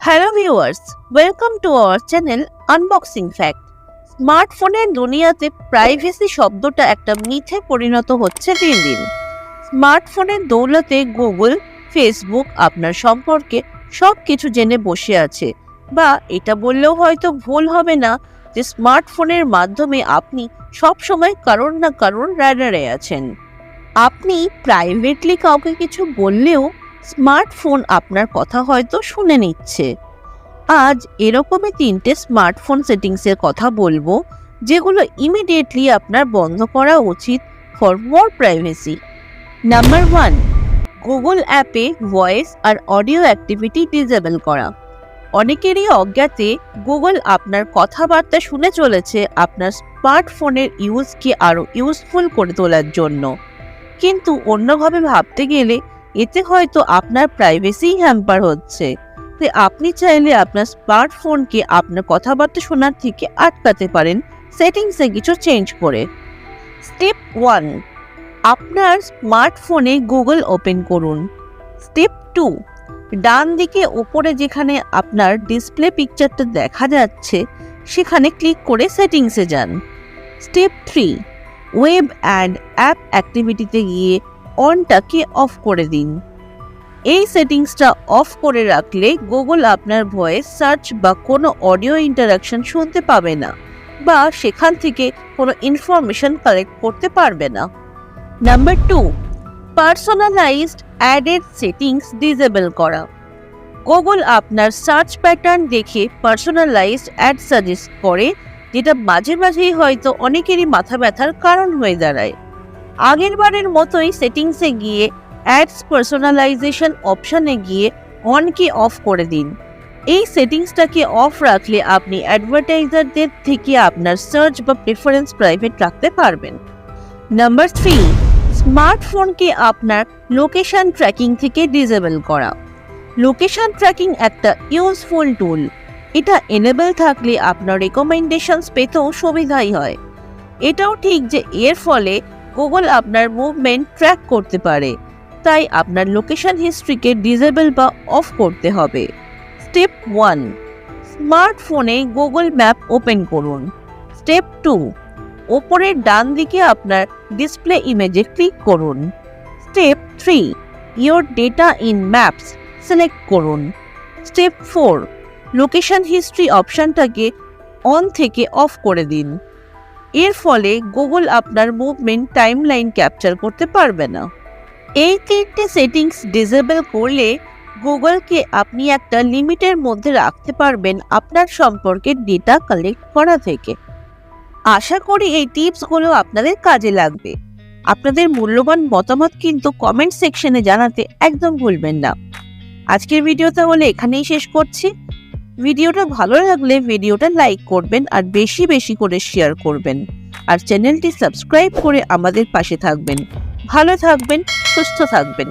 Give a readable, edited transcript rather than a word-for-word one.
Hello viewers, welcome to our channel unboxing fact. স্মার্টফোনের দুনিয়াতে privacy শব্দটা একটা মিথে পরিণত হচ্ছে দিন দিন। স্মার্টফোনের দৌলতে গুগল, ফেসবুক আপনার সম্পর্কে সব কিছু জেনে বসে আছে, বা এটা বললেও হয়তো ভুল হবে না যে স্মার্টফোনের মাধ্যমে আপনি সবসময় কারোর না কারোর রাডারে আছেন। আপনি প্রাইভেটলি কাউকে কিছু বললেও স্মার্টফোন আপনার কথা হয়তো শুনে নিচ্ছে। আজ এরকমই 3টে স্মার্টফোন সেটিংসের কথা বলবো, যেগুলো ইমিডিয়েটলি আপনার বন্ধ করা উচিত for more privacy. Number 1, Google অ্যাপে ভয়েস আর অডিও অ্যাক্টিভিটি ডিসেবল করা। অনেকেরই অজ্ঞাতে গুগল আপনার কথাবার্তা শুনে চলেছে আপনার স্মার্টফোনের ইউজকে আরও ইউজফুল করে তোলার জন্য, কিন্তু অন্যভাবে ভাবতে গেলে এতে হয়তো আপনার প্রাইভেসি হ্যাম্পার হচ্ছে। তাই আপনি চাইলে আপনার স্মার্টফোনকে আপনার কথাবার্তা শোনার থেকে আটকাতে পারেন সেটিংসে কিছু চেঞ্জ করে। স্টেপ 1, আপনার স্মার্টফোনে গুগল ওপেন করুন। স্টেপ 2, ডান দিকে উপরে যেখানে আপনার ডিসপ্লে পিকচারটা দেখা যাচ্ছে সেখানে ক্লিক করে সেটিংসে যান। স্টেপ 3, ওয়েব অ্যান্ড অ্যাপ অ্যাক্টিভিটিতে গিয়ে অনটাকে অফ করে দিন। এই সেটিংসটা অফ করে রাখলে গুগল আপনার ভয়েস সার্চ বা কোনো অডিও ইন্টারাকশন শুনতে পাবে না, বা সেখান থেকে কোনো ইনফরমেশন কালেক্ট করতে পারবে না। নাম্বার 2, পার্সোনালাইজড অ্যাডের সেটিংস ডিসেবল করা। গুগল আপনার সার্চ প্যাটার্ন দেখে পার্সোনালাইজড অ্যাড সাজেস্ট করে, যেটা মাঝে মাঝেই হয়তো অনেকেরই মাথা ব্যথার কারণ হয়ে দাঁড়ায়। আগের বারের মতোই সেটিংসে গিয়ে অ্যাডস পার্সোনালাইজেশন অপশানে গিয়ে অনকে অফ করে দিন। এই সেটিংসটাকে অফ রাখলে আপনি অ্যাডভার্টাইজারদের থেকে আপনার সার্চ বা প্রেফারেন্স প্রাইভেট রাখতে পারবেন। নাম্বার 3, স্মার্টফোনকে আপনার লোকেশন ট্র্যাকিং থেকে ডিসেবল করা। লোকেশন ট্র্যাকিং একটা ইউজফুল টুল। এটা এনেবল থাকলে আপনার রেকমেন্ডেশনস পেতেও সুবিধাই হয়। এটাও ঠিক যে এর ফলে গুগল আপনার মুভমেন্ট ট্র্যাক করতে পারে, তাই আপনার লোকেশন হিস্ট্রিকে ডিসেবল বা অফ করতে হবে। স্টেপ 1, স্মার্টফোনে গুগল ম্যাপ ওপেন করুন। স্টেপ 2, ওপরের ডান দিকে আপনার ডিসপ্লে ইমেজে ক্লিক করুন। Step 3, your data in maps select করুন। স্টেপ 4, লোকেশন হিস্ট্রি অপশনটাকে অন থেকে অফ করে দিন। এর ফলে গুগল আপনার মুভমেন্ট টাইমলাইন ক্যাপচার করতে পারবে না। এই 3টে সেটিংস ডিসেবল করলে গুগলকে আপনি একটা লিমিটের মধ্যে রাখতে পারবেন আপনার সম্পর্কে ডেটা কালেক্ট করা থেকে। আশা করি এই টিপসগুলো আপনাদের কাজে লাগবে। আপনাদের মূল্যবান মতামত কিন্তু কমেন্ট সেকশনে জানাতে একদম ভুলবেন না। আজকের ভিডিও তাহলে এখানেই শেষ করছি। ভিডিওটা ভালো লাগলে ভিডিওটা লাইক করবেন আর বেশি বেশি করে শেয়ার করবেন, আর চ্যানেলটি সাবস্ক্রাইব করে আমাদের পাশে থাকবেন। ভালো থাকবেন, সুস্থ থাকবেন।